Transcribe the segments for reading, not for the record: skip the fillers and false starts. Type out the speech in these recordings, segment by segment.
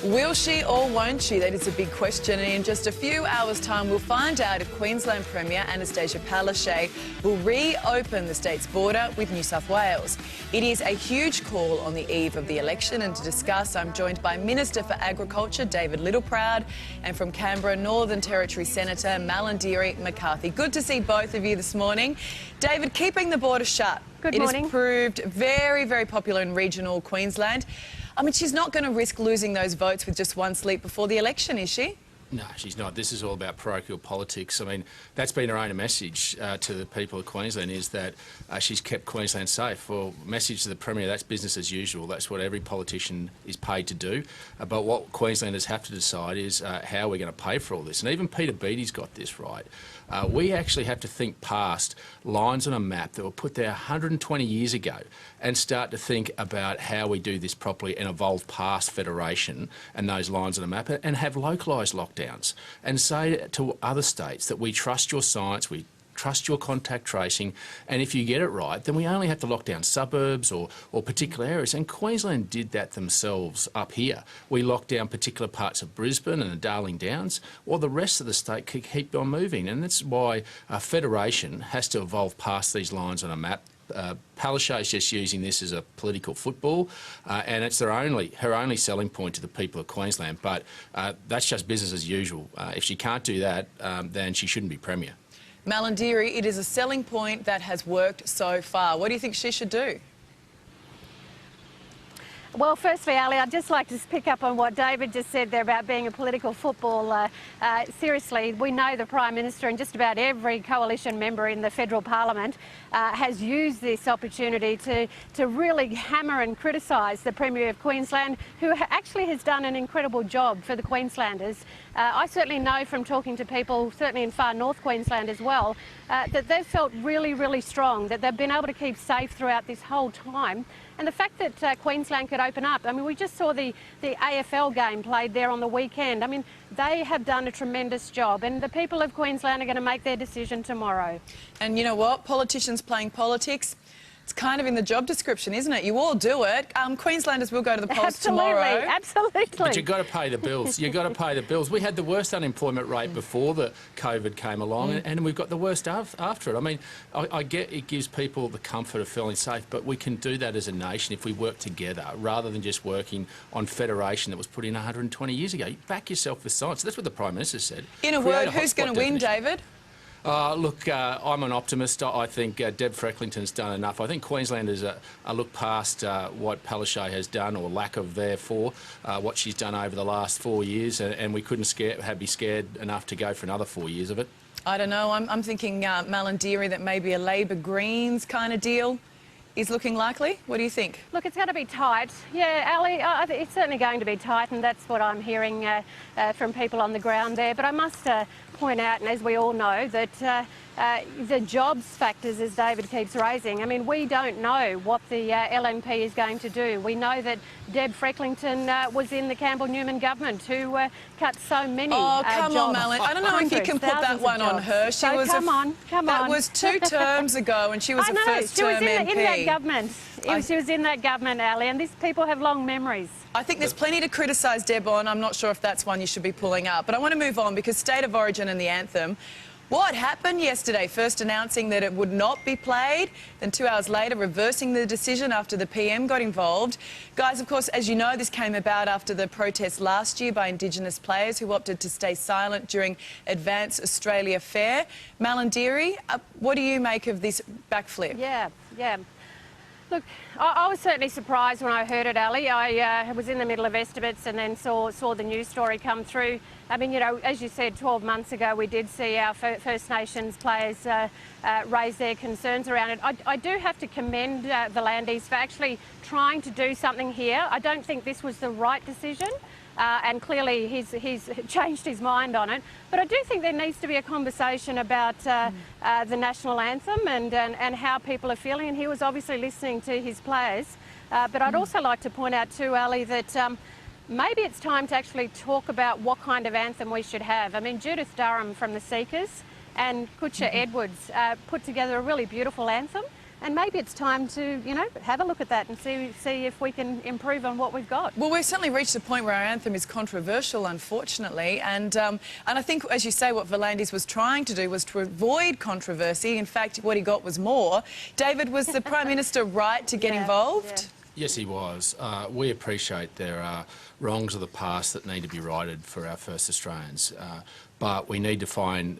Will she or won't she? That is a big question, and in just a few hours' time we'll find out if Queensland Premier Anastasia Palaszczuk will reopen the state's border with New South Wales. It is a huge call on the eve of the election, and to discuss I'm joined by Minister for Agriculture David Littleproud and from Canberra Northern Territory Senator Malarndirri McCarthy. Good to see both of you this morning. David, keeping the border shut. Good morning. It has proved very, very popular in regional Queensland. I mean, she's not going to risk losing those votes with just one sleep before the election, is she? No, she's not. This is all about parochial politics. I mean, that's been her own message to the people of Queensland, is that she's kept Queensland safe. Well, message to the Premier, that's business as usual. That's what every politician is paid to do. But what Queenslanders have to decide is how we're going to pay for all this. And even Peter Beattie's got this right. We actually have to think past lines on a map that were put there 120 years ago and start to think about how we do this properly and evolve past federation and those lines on a map and have localised lockdowns and say to other states that we trust your science, we trust your contact tracing, and if you get it right, then we only have to lock down suburbs or particular areas. And Queensland did that themselves up here. We locked down particular parts of Brisbane and the Darling Downs, while the rest of the state could keep on moving. And that's why a federation has to evolve past these lines on a map. Palaszczuk is just using this as a political football, and it's her only selling point to the people of Queensland. But that's just business as usual. If she can't do that, then she shouldn't be Premier. Malarndirri, it is a selling point that has worked so far. What do you think she should do? Well, firstly, Ali, I'd just like to pick up on what David just said there about being a political football. Seriously, we know the Prime Minister and just about every coalition member in the federal parliament has used this opportunity to really hammer and criticise the Premier of Queensland, who actually has done an incredible job for the Queenslanders. I certainly know from talking to people, certainly in far north Queensland as well, that they've felt really, really strong, that they've been able to keep safe throughout this whole time. And the fact that Queensland could open up, I mean, we just saw the AFL game played there on the weekend. I mean, they have done a tremendous job, and the people of Queensland are going to make their decision tomorrow. And you know what? Politicians playing politics, it's kind of in the job description, isn't it? You all do it. Queenslanders will go to the polls tomorrow. Absolutely. But you've got to pay the bills. You've got to pay the bills. We had the worst unemployment rate before the COVID came along, and we've got the worst after it. I mean, I get it gives people the comfort of feeling safe, but we can do that as a nation if we work together rather than just working on federation that was put in 120 years ago. You back yourself with science. That's what the Prime Minister said. In a word, who's going to win, David? Look, I'm an optimist. I think Deb Frecklington's done enough. I think Queenslanders look past what Palaszczuk has done, or lack of therefore, what she's done over the last 4 years, and we couldn't be scared enough to go for another 4 years of it. I don't know. I'm thinking Malarndirri, that maybe a Labor Greens kind of deal is looking likely. What do you think? Look, it's going to be tight. Yeah, Ali, it's certainly going to be tight, and that's what I'm hearing from people on the ground there. But I must point out, and as we all know, that the jobs factors, as David keeps raising, I mean, we don't know what the LNP is going to do. We know that Deb Frecklington was in the Campbell-Newman government, who cut so many jobs. Oh, come on, Malin. I don't know if you can put that one on her. Come on. That was 2 terms ago, and she was a first-term MP. In that government. She was in that government, Ali, and these people have long memories. I think there's plenty to criticise Deb on. I'm not sure if that's one you should be pulling up. But I want to move on, because State of Origin and the anthem, what happened yesterday? First announcing that it would not be played, then 2 hours later reversing the decision after the PM got involved. Guys, of course, as you know, this came about after the protest last year by Indigenous players who opted to stay silent during Advance Australia Fair. Malarndirri, what do you make of this backflip? Yeah. Look, I was certainly surprised when I heard it, Ali. I was in the middle of estimates and then saw the news story come through. I mean, you know, as you said, 12 months ago, we did see our First Nations players raise their concerns around it. I do have to commend the Landis for actually trying to do something here. I don't think this was the right decision. And clearly he's changed his mind on it. But I do think there needs to be a conversation about the national anthem and how people are feeling. And he was obviously listening to his players. But I'd also like to point out too, Ali, that maybe it's time to actually talk about what kind of anthem we should have. I mean, Judith Durham from the Seekers and Kutcha Edwards put together a really beautiful anthem. and maybe it's time to, you know, have a look at that and see if we can improve on what we've got. Well, we've certainly reached a point where our anthem is controversial, unfortunately, and I think, as you say, what V'landys was trying to do was to avoid controversy. In fact, what he got was more. David, was the Prime Minister right to get involved? Yeah. Yes, he was. We appreciate there are wrongs of the past that need to be righted for our first Australians. But we need to find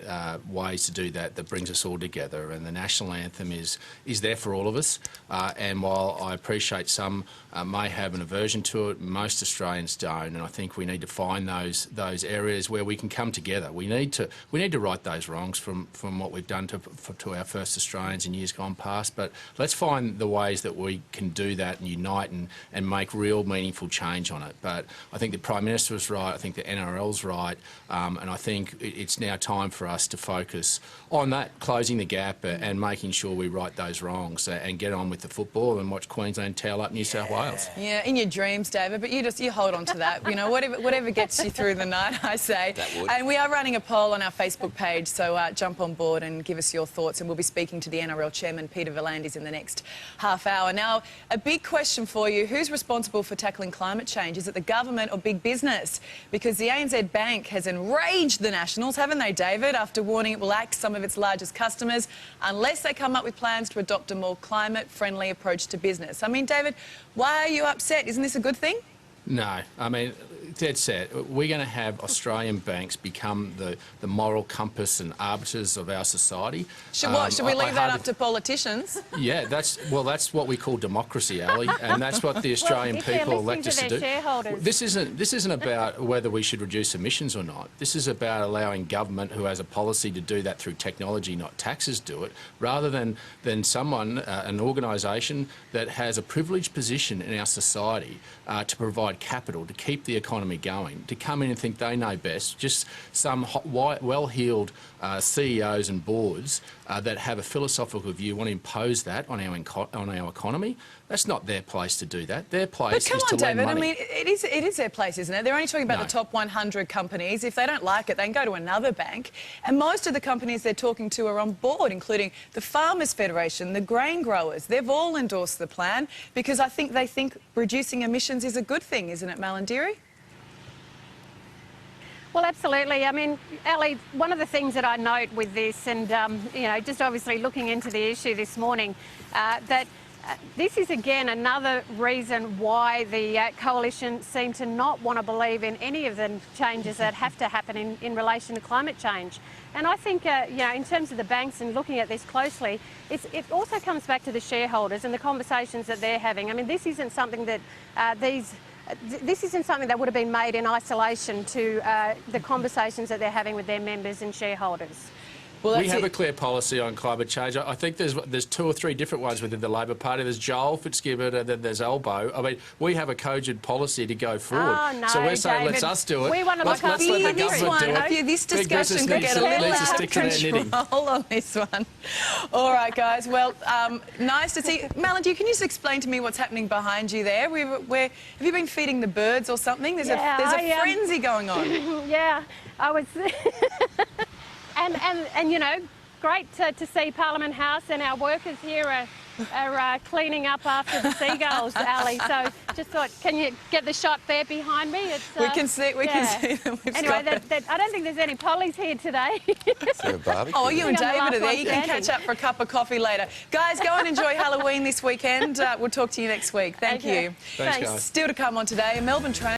ways to do that brings us all together, and the national anthem is there for all of us. And while I appreciate some may have an aversion to it, most Australians don't. And I think we need to find those areas where we can come together. We need to right those wrongs from what we've done to our first Australians in years gone past. But let's find the ways that we can do that and unite and make real meaningful change on it. But I think the Prime Minister was right. I think the NRL's right, and I think it's now time for us to focus on that, closing the gap and making sure we right those wrongs and get on with the football and watch Queensland towel up New South Wales. Yeah, in your dreams, David, but you hold on to that. You know, whatever gets you through the night, I say. That would. And we are running a poll on our Facebook page, so jump on board and give us your thoughts, and we'll be speaking to the NRL Chairman, Peter V'landys, in the next half hour. Now, a big question for you: who's responsible for tackling climate change? Is it the government or big business? Because the ANZ Bank has enraged the Nationals, haven't they, David, after warning it will axe some of its largest customers unless they come up with plans to adopt a more climate-friendly approach to business. I mean, David, why are you upset? Isn't this a good thing? No, I mean, dead set. We're going to have Australian banks become the moral compass and arbiters of our society. Should we leave that up to politicians? Yeah, that's what we call democracy, Ali, and that's what the Australian people elect us to do. This isn't about whether we should reduce emissions or not. This is about allowing government, who has a policy to do that through technology, not taxes, do it, rather than someone, an organisation that has a privileged position in our society to provide capital, to keep the economy going, to come in and think they know best. Just some well-heeled CEOs and boards that have a philosophical view want to impose that on our economy. That's not their place to do that. Their place is to lend money. But come on, David, I mean, it is their place, isn't it? They're only talking about the top 100 companies. If they don't like it, they can go to another bank. And most of the companies they're talking to are on board, including the Farmers Federation, the grain growers. They've all endorsed the plan because I think they think reducing emissions is a good thing, isn't it, Malarndirri? Well, absolutely. I mean, Ali, one of the things that I note with this, and you know, just obviously looking into the issue this morning, that this is again another reason why the coalition seem to not want to believe in any of the changes that have to happen in relation to climate change. And I think, you know, in terms of the banks and looking at this closely, it also comes back to the shareholders and the conversations that they're having. I mean, this isn't something that this isn't something that would have been made in isolation to the conversations that they're having with their members and shareholders. Well, we have a clear policy on climate change. I think there's 2 or 3 different ones within the Labor Party. There's Joel Fitzgibbon and then there's Elbow. I mean, we have a cogent policy to go forward. Oh, no, so we're saying, David, let's us do it. We want to let's let the government do it. This discussion could get a little out of control on this one. All right, guys. Well, nice to see. Malarndirri, can you just explain to me what's happening behind you there? Have you been feeding the birds or something? There's a frenzy going on. Yeah, I was... And you know, great to see Parliament House and our workers here are cleaning up after the seagulls, Ali. So just thought, can you get the shot there behind me? It's, we can see them. Anyway, I don't think there's any pollies here today. Is there a barbecue? Oh, you and David are there. You can catch up for a cup of coffee later. Guys, go and enjoy Halloween this weekend. We'll talk to you next week. Thank you. Thanks, guys. Still to come on today, a Melbourne train.